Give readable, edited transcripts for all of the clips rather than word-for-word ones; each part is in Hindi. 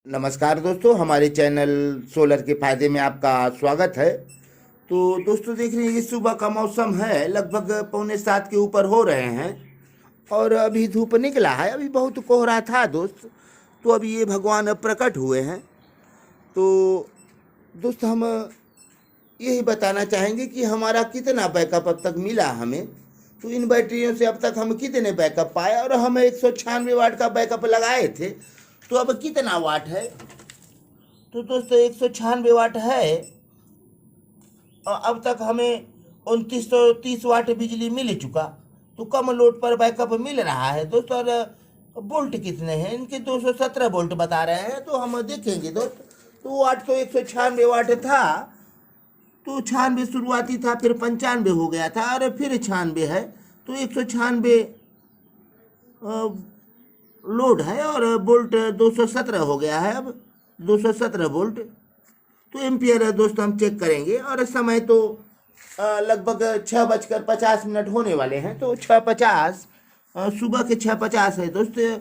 नमस्कार दोस्तों, हमारे चैनल सोलर के फायदे में आपका स्वागत है। तो दोस्तों देख रहे हैं, ये सुबह का मौसम है, लगभग 6:45 के ऊपर हो रहे हैं और अभी धूप निकला है। अभी बहुत कोहरा था दोस्त, तो अभी ये भगवान अब प्रकट हुए हैं। तो दोस्त हम यही बताना चाहेंगे कि हमारा कितना बैकअप अब तक मिला हमें। तो इन बैटरियों से अब तक हम कितने बैकअप पाए, और हम 196 वाट का बैकअप लगाए थे, तो अब कितना वाट है। तो दोस्तों 196 वाट है और अब तक हमें 2930 वाट बिजली मिल चुका। तो कम लोड पर बैकअप मिल रहा है दोस्तों। और बोल्ट कितने हैं इनके, 217 वोल्ट बता रहे हैं। तो हम देखेंगे दोस्त, तो वाट तो 196 वाट था, तो 96 शुरुआती था, फिर 95 हो गया था और फिर 96 है। तो 196 लोड है और वोल्ट 217 हो गया है। अब 217 वोल्ट तो एम्पियर है दोस्तों, हम चेक करेंगे। और समय तो लगभग 6:50 होने वाले हैं। तो 6:50 सुबह के 6:50 है दोस्तों,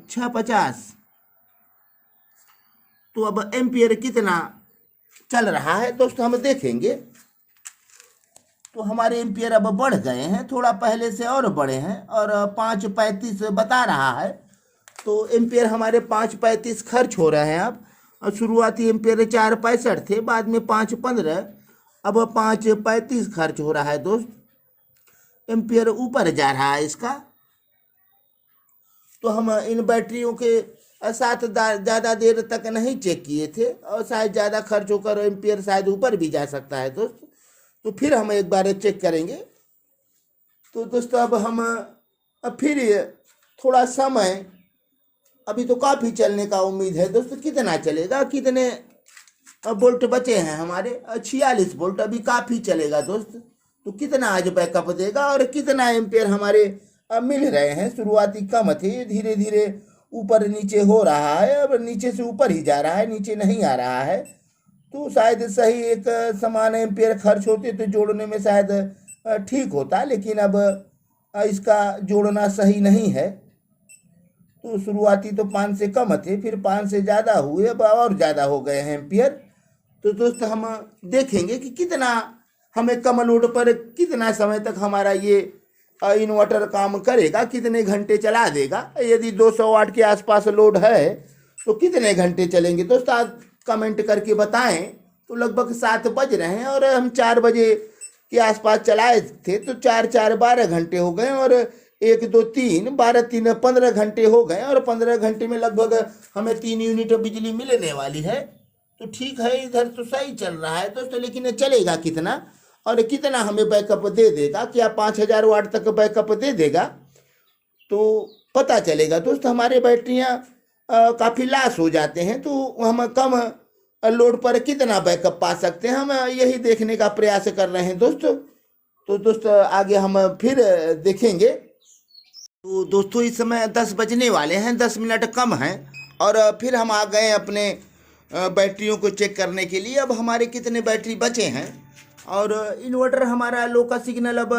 6:50। तो अब एम्पियर कितना चल रहा है दोस्तों हम देखेंगे। तो हमारे एम्पियर अब बढ़ गए हैं, थोड़ा पहले से और बढ़े हैं, और 5:35 बता रहा है। तो एम्पियर हमारे 5:35 खर्च हो रहे हैं अब। और शुरुआती एम्पियर 4:65 थे, बाद में 5:15, अब 5:35 खर्च हो रहा है दोस्त। एम्पियर ऊपर जा रहा है इसका। तो हम इन बैटरियों के साथ ज़्यादा देर तक नहीं चेक किए थे, और शायद ज़्यादा खर्च होकर एम्पियर शायद ऊपर भी जा सकता है दोस्त। तो फिर हम एक बार चेक करेंगे। तो दोस्तों अब हम फिर थोड़ा समय, अभी तो काफ़ी चलने का उम्मीद है दोस्तों। कितना चलेगा, कितने वोल्ट बचे हैं हमारे, 46 वोल्ट, अभी काफ़ी चलेगा दोस्त। तो कितना आज बैकअप देगा और कितना एम्पियर हमारे मिल रहे हैं। शुरुआती कम थे, धीरे धीरे ऊपर नीचे हो रहा है, अब नीचे से ऊपर ही जा रहा है, नीचे नहीं आ रहा है। तो शायद सही एक समान एम्पियर खर्च होते तो जोड़ने में शायद ठीक होता, लेकिन अब इसका जोड़ना सही नहीं है। तो शुरुआती तो 5 से कम थे, फिर 5 से ज़्यादा हुए, अब और ज़्यादा हो गए हैं एम्पियर। तो दोस्त हम देखेंगे कि कितना हमें कम लोड पर कितना समय तक हमारा ये इन्वर्टर काम करेगा, कितने घंटे चला देगा। यदि 200 वाट के आसपास लोड है तो कितने घंटे चलेंगे दोस्त, आप कमेंट करके बताएं। तो लगभग 7 बज रहे हैं और हम 4 बजे के आसपास चलाए थे, तो 4 12 घंटे हो गए, और 1 2 3 12 3 15 घंटे हो गए, और 15 घंटे में लगभग हमें 3 यूनिट बिजली मिलने वाली है। तो ठीक है, इधर तो सही चल रहा है दोस्तों, लेकिन चलेगा कितना और कितना हमें बैकअप दे देगा। क्या 5000 वाट तक बैकअप दे देगा, तो पता चलेगा दोस्त। हमारे बैटरियाँ काफ़ी लॉस हो जाते हैं, तो हम कम लोड पर कितना बैकअप पा सकते हैं, हम यही देखने का प्रयास कर रहे हैं दोस्तों। तो दोस्तों आगे हम फिर देखेंगे। तो दोस्तों इस समय 10 बजने वाले हैं, 10 मिनट कम हैं, और फिर हम आ गए अपने बैटरियों को चेक करने के लिए। अब हमारे कितने बैटरी बचे हैं, और इन्वर्टर हमारा लो का सिग्नल अब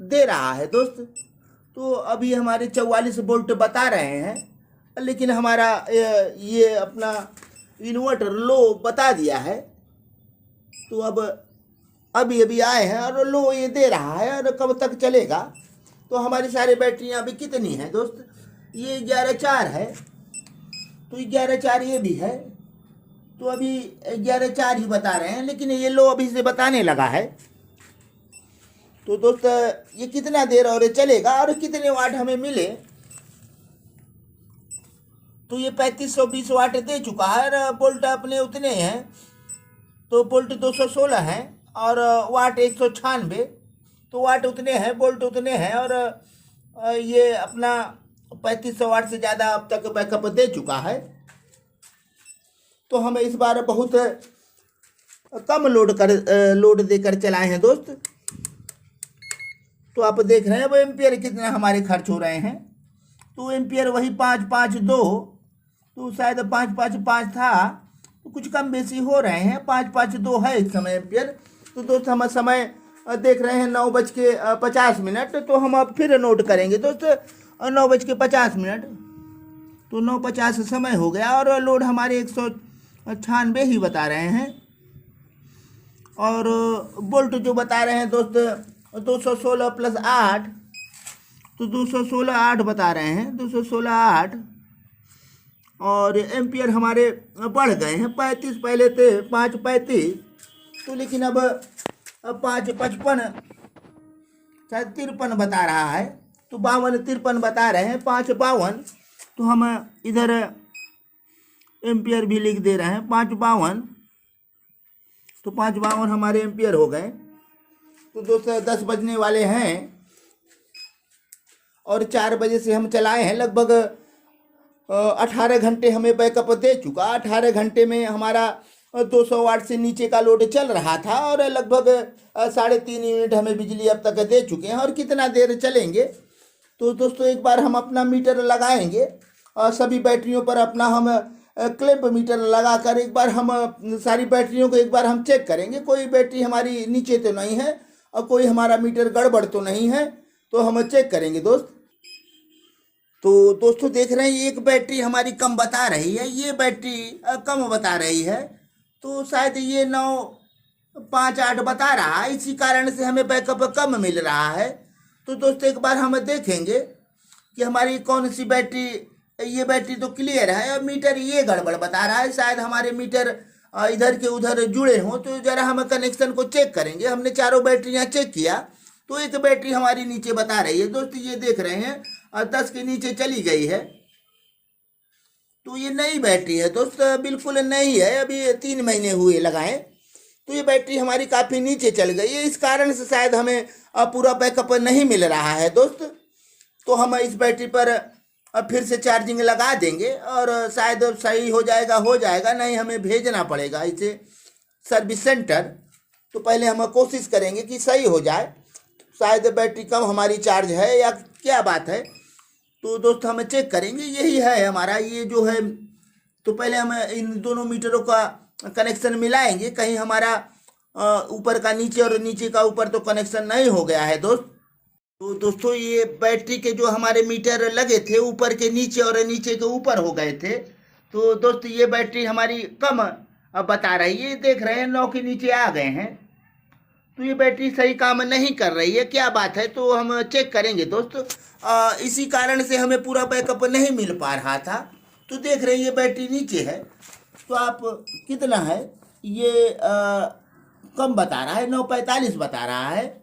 दे रहा है दोस्त। तो अभी हमारे 44 वोल्ट बता रहे हैं, लेकिन हमारा ये अपना इन्वर्टर लो बता दिया है। तो अब अभी आए हैं और लो ये दे रहा है, और कब तक चलेगा। तो हमारी सारी बैटरियां अभी कितनी हैं दोस्त, ये 11/4 है, तो 11/4 ये भी है। तो अभी 11/4 ही बता रहे हैं, लेकिन ये लो अभी से बताने लगा है। तो दोस्त ये कितना देर और चलेगा और कितने वाट हमें मिले। तो ये 3520 वाट दे चुका है, और वोल्ट अपने उतने हैं। तो वोल्ट 216 हैं और वाट 196। तो वाट उतने हैं, वोल्ट उतने हैं, और ये अपना 3500 वाट से ज़्यादा अब तक बैकअप दे चुका है। तो हम इस बार बहुत कम लोड देकर चलाए हैं दोस्त। तो आप देख रहे हैं वो एम्पियर कितना हमारे खर्च हो रहे हैं। तो एम्पियर वही 552, तो शायद 555 था, तो कुछ कम बेसी हो रहे हैं। 552 है इस समय एम्पियर। तो दोस्त हम समय देख रहे हैं 9:50। तो हम अब फिर नोट करेंगे दोस्त, 9:50। तो 9:50 समय हो गया और लोड हमारे 196 ही बता रहे हैं। और बोल्ट जो बता रहे हैं दोस्त 216 प्लस 8, तो 216.8 बता रहे हैं, 216.8। और एम्पियर हमारे बढ़ गए हैं, 35 पहले थे, 5:35, तो लेकिन अब 5:55 शायद 53 बता रहा है, तो 52-53 बता रहे हैं, 5:52। तो हम इधर एम्पियर भी लिख दे रहे हैं 5:52, तो 5:52 हमारे एम्पियर हो गए। तो दोस्तों 10 बजने वाले हैं और 4 बजे से हम चलाए हैं, लगभग 18 घंटे हमें बैकअप दे चुका। 18 घंटे में हमारा 200 वाट से नीचे का लोड चल रहा था और लगभग 3.5 यूनिट हमें बिजली अब तक दे चुके हैं। और कितना देर चलेंगे, तो दोस्तों एक बार हम अपना मीटर लगाएंगे और सभी बैटरियों पर अपना हम क्लैंप मीटर लगाकर एक बार हम सारी बैटरियों को एक बार हम चेक करेंगे, कोई बैटरी हमारी नीचे तो नहीं है और कोई हमारा मीटर गड़बड़ तो नहीं है, तो हम चेक करेंगे दोस्त। तो दोस्तों देख रहे हैं एक बैटरी हमारी कम बता रही है, ये बैटरी कम बता रही है, तो शायद ये 9.58 बता रहा है, इसी कारण से हमें बैकअप कम मिल रहा है। तो दोस्तों एक बार हम देखेंगे कि हमारी कौन सी बैटरी, ये बैटरी तो क्लियर है और मीटर ये गड़बड़ बता रहा है, शायद हमारे मीटर इधर के उधर जुड़े हों। तो ज़रा हम कनेक्शन को चेक करेंगे। हमने चारों बैटरियां चेक किया तो एक बैटरी हमारी नीचे बता रही है दोस्तों, ये देख रहे हैं 10 के नीचे चली गई है, तो ये नई बैटरी है दोस्त, बिल्कुल नई है, अभी 3 महीने हुए लगाए। तो ये बैटरी हमारी काफ़ी नीचे चल गई है, इस कारण से शायद हमें पूरा बैकअप नहीं मिल रहा है दोस्त। तो हम इस बैटरी पर फिर से चार्जिंग लगा देंगे और शायद सही हो जाएगा, नहीं हमें भेजना पड़ेगा इसे सर्विस सेंटर। तो पहले हम कोशिश करेंगे कि सही हो जाए, शायद बैटरी कम हमारी चार्ज है या क्या बात है। तो दोस्त हम चेक करेंगे, यही है हमारा ये जो है। तो पहले हम इन दोनों मीटरों का कनेक्शन मिलाएंगे, कहीं हमारा ऊपर का नीचे और नीचे का ऊपर तो कनेक्शन नहीं हो गया है दोस्त। तो दोस्तों ये बैटरी के जो हमारे मीटर लगे थे ऊपर के नीचे और नीचे के ऊपर हो गए थे, तो दोस्त ये बैटरी हमारी कम बता रही है, देख रहे हैं 9 के नीचे आ गए हैं। तो ये बैटरी सही काम नहीं कर रही है, क्या बात है, तो हम चेक करेंगे दोस्त। इसी कारण से हमें पूरा बैकअप नहीं मिल पा रहा था। तो देख रहे हैं ये बैटरी नीचे है, तो आप कितना है ये कम बता रहा है, 9:45 बता रहा है,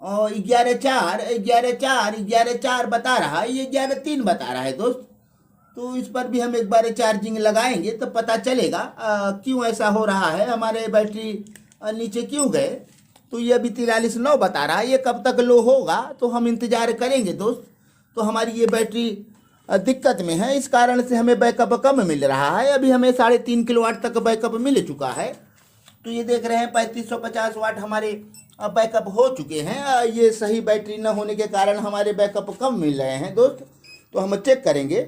और 11:4 बता रहा है, ये 11:3 बता रहा है दोस्त। तो इस पर भी हम एक बार चार्जिंग लगाएंगे तो पता चलेगा क्यों ऐसा हो रहा है, हमारे बैटरी नीचे क्यों गए। तो ये अभी 43.9 बता रहा है, ये कब तक लो होगा तो हम इंतज़ार करेंगे दोस्त। तो हमारी ये बैटरी दिक्कत में है, इस कारण से हमें बैकअप कम मिल रहा है। अभी हमें 3.5 किलोवाट तक बैकअप मिल चुका है। तो ये देख रहे हैं 3550 वाट हमारे बैकअप हो चुके हैं। ये सही बैटरी न होने के कारण हमारे बैकअप कम मिल रहे हैं दोस्त। तो हम चेक करेंगे।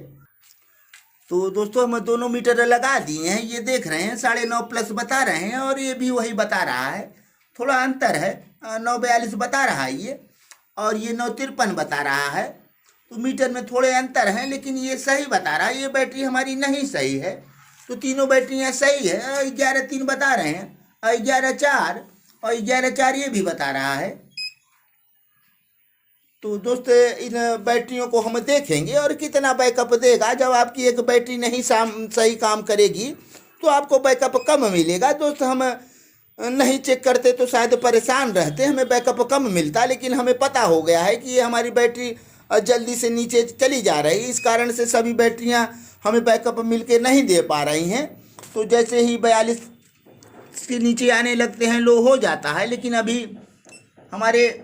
तो दोस्तों हम दोनों मीटर लगा दिए हैं, ये देख रहे हैं 9.5 प्लस बता रहे हैं और ये भी वही बता रहा है, थोड़ा अंतर है, 9.42 बता रहा है ये, और ये 9.53 बता रहा है। तो मीटर में थोड़े अंतर हैं, लेकिन ये सही बता रहा है। ये बैटरी हमारी नहीं सही है, तो तीनों बैटरियाँ सही है। 11.3 बता रहे हैं, 11.4 और 11.4 ये भी बता रहा है। तो दोस्त इन बैटरियों को हम देखेंगे और कितना बैकअप देगा। जब आपकी एक बैटरी नहीं सही काम करेगी तो आपको बैकअप कम मिलेगा दोस्त। हम नहीं चेक करते तो शायद परेशान रहते, हमें बैकअप कम मिलता, लेकिन हमें पता हो गया है कि ये हमारी बैटरी जल्दी से नीचे चली जा रही है, इस कारण से सभी बैटरियां हमें बैकअप मिल के नहीं दे पा रही हैं। तो जैसे ही 42 के नीचे आने लगते हैं लो हो जाता है, लेकिन अभी हमारे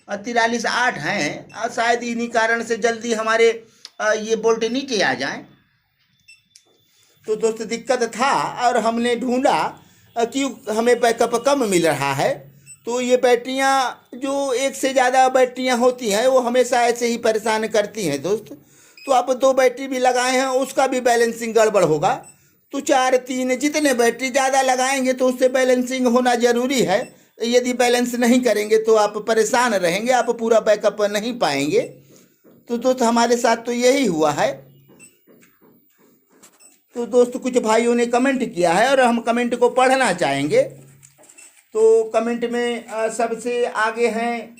43.8 हैं, शायद इन्हीं कारण से जल्दी हमारे ये वोल्ट नीचे आ जाएं। तो दोस्त दिक्कत था और हमने ढूंढा कि हमें बैकअप कम मिल रहा है। तो ये बैटरियां जो एक से ज़्यादा बैटरियां होती हैं वो हमेशा ऐसे ही परेशान करती हैं दोस्त। तो आप 2 बैटरी भी लगाए हैं उसका भी बैलेंसिंग गड़बड़ होगा। तो 4, 3 जितने बैटरी ज़्यादा लगाएंगे तो उससे बैलेंसिंग होना ज़रूरी है। यदि बैलेंस नहीं करेंगे तो आप परेशान रहेंगे, आप पूरा बैकअप नहीं पाएंगे। तो दोस्त हमारे साथ तो यही हुआ है। तो दोस्त कुछ भाइयों ने कमेंट किया है और हम कमेंट को पढ़ना चाहेंगे। तो कमेंट में सबसे आगे हैं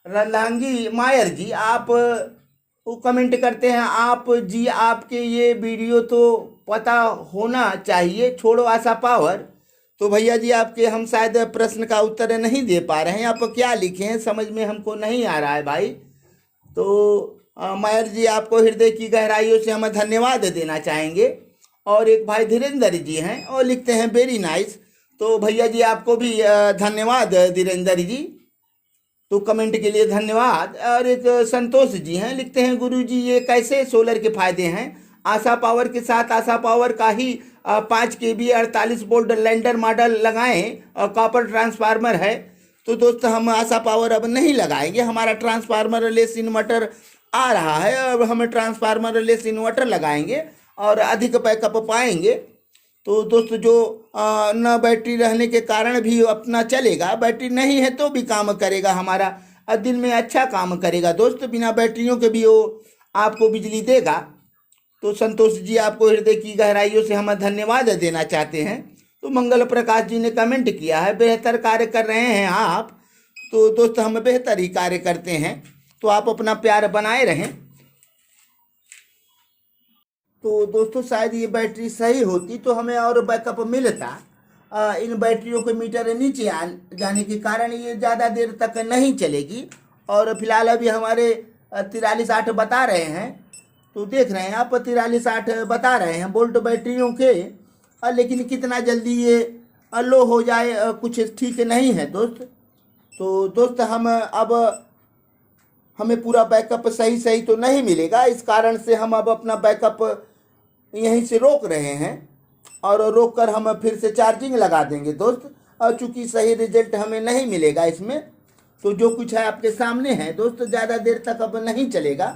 रंधांगी मायर जी। आप वो कमेंट करते हैं, आप जी आपके ये वीडियो तो पता होना चाहिए, छोड़ो आशा पावर। तो भैया जी आपके हम शायद प्रश्न का उत्तर नहीं दे पा रहे हैं, आप क्या लिखे हैं समझ में हमको नहीं आ रहा है भाई। तो मायर जी आपको हृदय की गहराइयों से हम धन्यवाद देना चाहेंगे। और एक भाई धीरेन्द्र जी हैं और लिखते हैं वेरी नाइस। तो भैया जी आपको भी धन्यवाद धीरेन्द्र जी, तो कमेंट के लिए धन्यवाद। और एक संतोष जी हैं, लिखते हैं गुरुजी ये कैसे सोलर के फायदे हैं, आशा पावर के साथ आशा पावर का ही 5 kV 48 वोल्ट लैंडर मॉडल लगाएं और कॉपर ट्रांसफार्मर है। तो दोस्त हम आशा पावर अब नहीं लगाएंगे, हमारा ट्रांसफार्मर लेस इन्वर्टर आ रहा है, अब हम ट्रांसफार्मर लेस इन्वर्टर लगाएंगे और अधिक बैकअप पाएंगे। तो दोस्त जो न बैटरी रहने के कारण भी अपना चलेगा, बैटरी नहीं है तो भी काम करेगा हमारा, दिन में अच्छा काम करेगा दोस्त, बिना बैटरियों के भी वो आपको बिजली देगा। तो संतोष जी आपको हृदय की गहराइयों से हम धन्यवाद देना चाहते हैं। तो मंगल प्रकाश जी ने कमेंट किया है, बेहतर कार्य कर रहे हैं आप। तो दोस्त हम बेहतर ही कार्य करते हैं, तो आप अपना प्यार बनाए रहें। तो दोस्तों शायद ये बैटरी सही होती तो हमें और बैकअप मिलता। इन बैटरियों के मीटर नीचे आ जाने के कारण ये ज़्यादा देर तक नहीं चलेगी। और फिलहाल अभी हमारे 43.8 बता रहे हैं, तो देख रहे हैं आप 43.8 बता रहे हैं वोल्ट बैटरियों के। लेकिन कितना जल्दी ये लो हो जाए कुछ ठीक नहीं है दोस्त। तो दोस्त हम अब हमें पूरा बैकअप सही तो नहीं मिलेगा, इस कारण से हम अब अपना बैकअप यहीं से रोक रहे हैं और रोक कर हम फिर से चार्जिंग लगा देंगे दोस्त। और चूँकि सही रिजल्ट हमें नहीं मिलेगा इसमें, तो जो कुछ है आपके सामने है दोस्त, ज़्यादा देर तक अब नहीं चलेगा।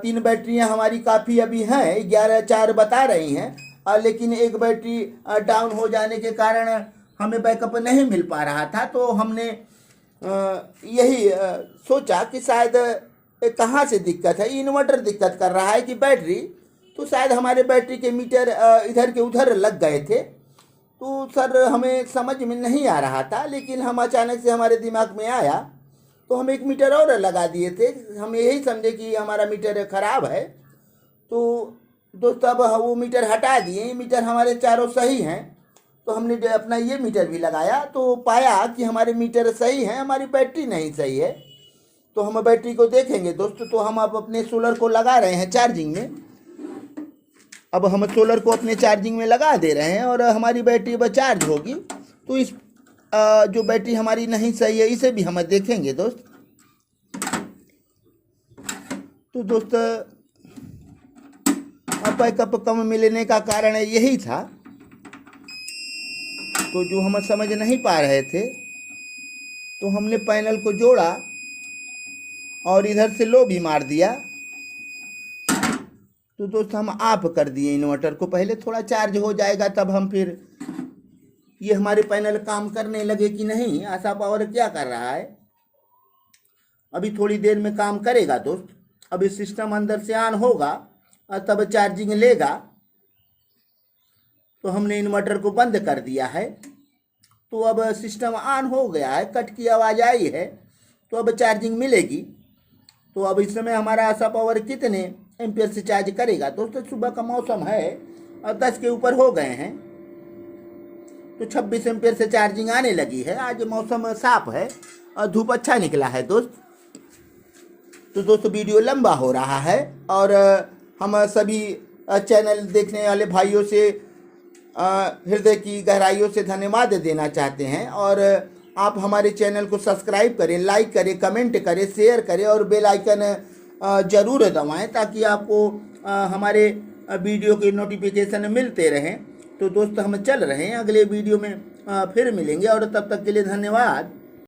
3 बैटरियां हमारी काफ़ी अभी हैं, 11.4 बता रही हैं, लेकिन एक बैटरी डाउन हो जाने के कारण हमें बैकअप नहीं मिल पा रहा था। तो हमने यही सोचा कि शायद कहाँ से दिक्कत है, इन्वर्टर दिक्कत कर रहा है कि बैटरी। तो शायद हमारे बैटरी के मीटर इधर के उधर लग गए थे। तो सर हमें समझ में नहीं आ रहा था, लेकिन हम अचानक से हमारे दिमाग में आया तो हम एक मीटर और लगा दिए थे। हम यही समझे कि हमारा मीटर ख़राब है। तो दोस्तों अब वो मीटर हटा दिए, मीटर हमारे चारों सही हैं। तो हमने अपना ये मीटर भी लगाया तो पाया कि हमारे मीटर सही हैं, हमारी बैटरी नहीं सही है। तो हम बैटरी को देखेंगे दोस्तों। तो हम अब अपने सोलर को लगा रहे हैं चार्जिंग में। अब हम सोलर को अपने चार्जिंग में लगा दे रहे हैं और हमारी बैटरी अब चार्ज होगी। तो इस जो बैटरी हमारी नहीं सही है इसे भी हम देखेंगे दोस्त। तो दोस्त बैकअप कम मिलने का कारण यही था। तो जो हम समझ नहीं पा रहे थे, तो हमने पैनल को जोड़ा और इधर से लो भी मार दिया। तो दोस्त हम ऑफ कर दिए इन्वर्टर को, पहले थोड़ा चार्ज हो जाएगा तब हम फिर ये हमारे पैनल काम करने लगे कि नहीं। आशा पावर क्या कर रहा है, अभी थोड़ी देर में काम करेगा दोस्त। अभी सिस्टम अंदर से ऑन होगा और तब चार्जिंग लेगा। तो हमने इन्वर्टर को बंद कर दिया है। तो अब सिस्टम ऑन हो गया है, कट की आवाज़ आई है, तो अब चार्जिंग मिलेगी। तो अब इस समय हमारा आशा पावर कितने एम्पियर से चार्ज करेगा दोस्तों। सुबह का मौसम है और 10 के ऊपर हो गए हैं, तो 26 एम्पियर से चार्जिंग आने लगी है। आज मौसम साफ है और धूप अच्छा निकला है दोस्त। तो दोस्तों वीडियो लंबा हो रहा है और हम सभी चैनल देखने वाले भाइयों से हृदय की गहराइयों से धन्यवाद देना चाहते हैं। और आप हमारे चैनल को सब्सक्राइब करें, लाइक करें, कमेंट करें, शेयर करें और बेल आइकन ज़रूर दबाएं ताकि आपको हमारे वीडियो के नोटिफिकेशन मिलते रहें। तो दोस्त हम चल रहे हैं, अगले वीडियो में फिर मिलेंगे और तब तक के लिए धन्यवाद।